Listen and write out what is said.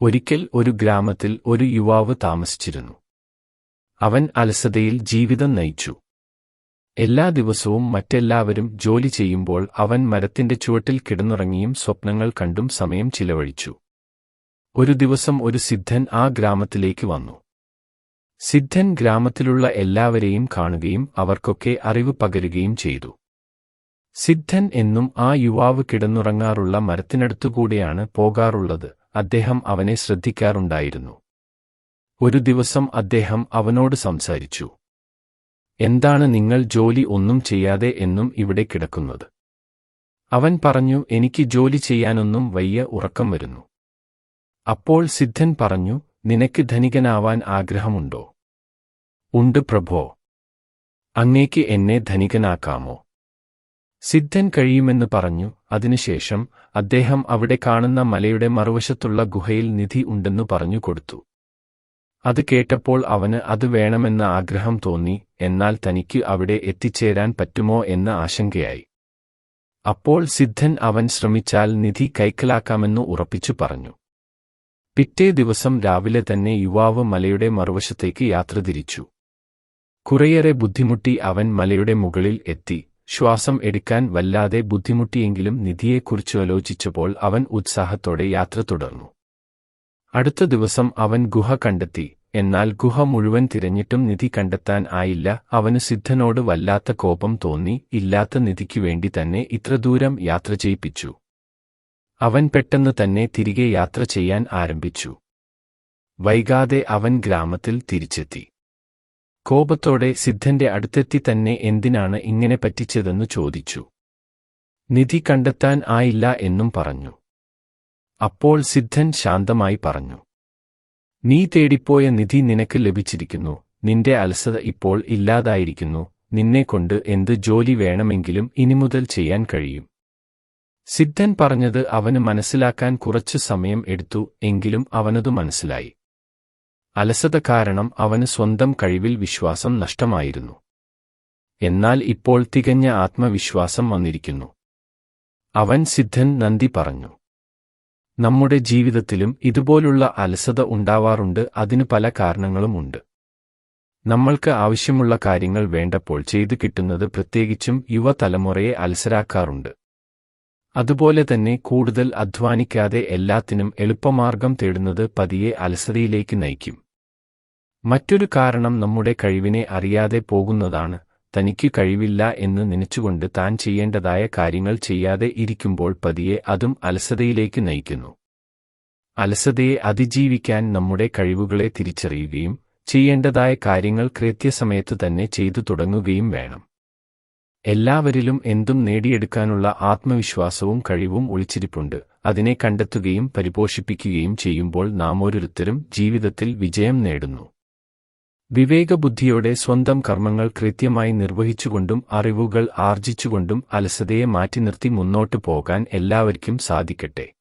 ഒരിക്കൽ ഒരു ഗ്രാമത്തിൽ ഒരു യുവാവ് താമസിച്ചിരുന്നു. അവൻ അലസതയിൽ ജീവിതം നയിച്ചു. എല്ലാ ദിവസവും മറ്റെല്ലാവരും ജോലി ചെയ്യുമ്പോൾ അവൻ മരത്തിന്റെ ചുവട്ടിൽ കിടന്നുറങ്ങിയും സ്വപ്നങ്ങൾ കണ്ടും സമയം ചിലവഴിച്ചു. ഒരു ദിവസം ഒരു സിദ്ധൻ ആ ഗ്രാമത്തിലേക്ക് വന്നു. സിദ്ധൻ ഗ്രാമത്തിലുള്ള എല്ലാവരെയും കാണുകയും അവർക്കൊക്കെ അറിവ് പകരുകയും ചെയ്തു. സിദ്ധൻ എന്നും ആ യുവാവ് കിടന്നുറങ്ങാറുള്ള മരത്തിനടുത്തുകൂടെയാണ് പോകാറുള്ളത്. അദ്ദേഹം അവനെ ശ്രദ്ധിക്കാറുണ്ടായിരുന്നു. ഒരു ദിവസം അദ്ദേഹം അവനോട് സംസാരിച്ചു. "എന്താണ് നിങ്ങൾ ജോലി ഒന്നും ചെയ്യാതെ എന്നും ഇവിടെ കിടക്കുന്നത്?" അവൻ പറഞ്ഞു, "എനിക്ക് ജോലി ചെയ്യാനൊന്നും വയ്യ, ഉറക്കം വരുന്നു." അപ്പോൾ സിദ്ധൻ പറഞ്ഞു, "നിനക്ക് ധനികനാവാൻ ആഗ്രഹമുണ്ടോ?" "ഉണ്ട് പ്രഭോ." "അങ്ങേക്ക് എന്നെ ധനികനാക്കാമോ?" സിദ്ധൻ കഴിയുമെന്ന് പറഞ്ഞു. അതിനുശേഷം അദ്ദേഹം അവിടെ കാണുന്ന മലയുടെ മറുവശത്തുള്ള ഗുഹയിൽ നിധി ഉണ്ടെന്നു പറഞ്ഞു കൊടുത്തു. അത് കേട്ടപ്പോൾ അവന് അത് വേണമെന്ന ആഗ്രഹം തോന്നി. എന്നാൽ തനിക്ക് അവിടെ എത്തിച്ചേരാൻ പറ്റുമോ എന്ന ആശങ്കയായി. അപ്പോൾ സിദ്ധൻ അവൻ ശ്രമിച്ചാൽ നിധി കൈക്കലാക്കാമെന്നു ഉറപ്പിച്ചു പറഞ്ഞു. പിറ്റേ ദിവസം രാവിലെ തന്നെ യുവാവ് മലയുടെ മറുവശത്തേക്ക് യാത്ര തിരിച്ചു. കുറേയേറെ ബുദ്ധിമുട്ടി അവൻ മലയുടെ മുകളിൽ എത്തി. ശ്വാസം എടുക്കാൻ വല്ലാതെ ബുദ്ധിമുട്ടിയെങ്കിലും നിധിയെക്കുറിച്ച് ആലോചിച്ചപ്പോൾ അവൻ ഉത്സാഹത്തോടെ യാത്ര തുടർന്നു. അടുത്ത ദിവസം അവൻ ഗുഹ കണ്ടെത്തി. എന്നാൽ ഗുഹ മുഴുവൻ തിരഞ്ഞിട്ടും നിധി കണ്ടെത്താൻ ആയില്ല. അവന് സിദ്ധനോട് വല്ലാത്ത കോപം തോന്നി. ഇല്ലാത്ത നിധിക്കു വേണ്ടി തന്നെ ഇത്ര ദൂരം യാത്ര ചെയ്യിപ്പിച്ചു. അവൻ പെട്ടെന്ന് തന്നെ തിരികെ യാത്ര ചെയ്യാൻ ആരംഭിച്ചു. വൈകാതെ അവൻ ഗ്രാമത്തിൽ തിരിച്ചെത്തി. കോപത്തോടെ സിദ്ധന്റെ അടുത്തെത്തി തന്നെ എന്തിനാണ് ഇങ്ങനെ പറ്റിച്ചതെന്നു ചോദിച്ചു. നിധി കണ്ടെത്താൻ ആയില്ല എന്നും പറഞ്ഞു. അപ്പോൾ സിദ്ധൻ ശാന്തമായി പറഞ്ഞു, "നീ തേടിപ്പോയ നിധി നിനക്ക് ലഭിച്ചിരിക്കുന്നു. നിന്റെ അലസത ഇപ്പോൾ ഇല്ലാതായിരിക്കുന്നു. നിന്നെക്കൊണ്ട് എന്ത് ജോലി വേണമെങ്കിലും ഇനിമുതൽ ചെയ്യാൻ കഴിയും." സിദ്ധൻ പറഞ്ഞത് അവന് മനസ്സിലാക്കാൻ കുറച്ചു സമയം എടുത്തു. എങ്കിലും അവനതു മനസ്സിലായി. അലസത കാരണം അവന് സ്വന്തം കഴിവിൽ വിശ്വാസം നഷ്ടമായിരുന്നു. എന്നാൽ ഇപ്പോൾ തികഞ്ഞ ആത്മവിശ്വാസം വന്നിരിക്കുന്നു. അവൻ സിദ്ധൻ നന്ദി പറഞ്ഞു. നമ്മുടെ ജീവിതത്തിലും ഇതുപോലുള്ള അലസത ഉണ്ടാവാറുണ്ട്. അതിന് പല കാരണങ്ങളുമുണ്ട്. നമ്മൾക്ക് ആവശ്യമുള്ള കാര്യങ്ങൾ വേണ്ടപ്പോൾ ചെയ്തു കിട്ടുന്നത് പ്രത്യേകിച്ചും യുവതലമുറയെ അലസരാക്കാറുണ്ട്. അതുപോലെ തന്നെ കൂടുതൽ അധ്വാനിക്കാതെ എല്ലാത്തിനും എളുപ്പമാർഗം തേടുന്നത് പതിയെ അലസതയിലേക്ക് നയിക്കും. മറ്റൊരു കാരണം നമ്മുടെ കഴിവിനെ അറിയാതെ പോകുന്നതാണ്. തനിക്ക് കഴിവില്ല എന്ന് നനച്ചുകൊണ്ട് താൻ ചെയ്യേണ്ടതായ കാര്യങ്ങൾ ചെയ്യാതെ ഇരിക്കുമ്പോൾ പതിയെ അതും അലസതയിലേക്ക് നയിക്കുന്നു. അലസതയെ അതിജീവിക്കാൻ നമ്മുടെ കഴിവുകളെ തിരിച്ചറിയുകയും ചെയ്യേണ്ടതായ കാര്യങ്ങൾ കൃത്യസമയത്ത് തന്നെ ചെയ്തു തുടങ്ങുകയും വേണം. എല്ലാവരിലും എന്തും നേടിയെടുക്കാനുള്ള ആത്മവിശ്വാസവും കഴിവും ഒളിച്ചിരിപ്പുണ്ട്. അതിനെ കണ്ടെത്തുകയും പരിപോഷിപ്പിക്കുകയും ചെയ്യുമ്പോൾ നാം ഓരോരുത്തരും ജീവിതത്തിൽ വിജയം നേടുന്നു. വിവേകബുദ്ധിയോടെ സ്വന്തം കർമ്മങ്ങൾ കൃത്യമായി നിർവഹിച്ചുകൊണ്ടും അറിവുകൾ ആർജിച്ചുകൊണ്ടും അലസതയെ മാറ്റി നിർത്തി മുന്നോട്ടു പോകാൻ എല്ലാവർക്കും സാധിക്കട്ടെ.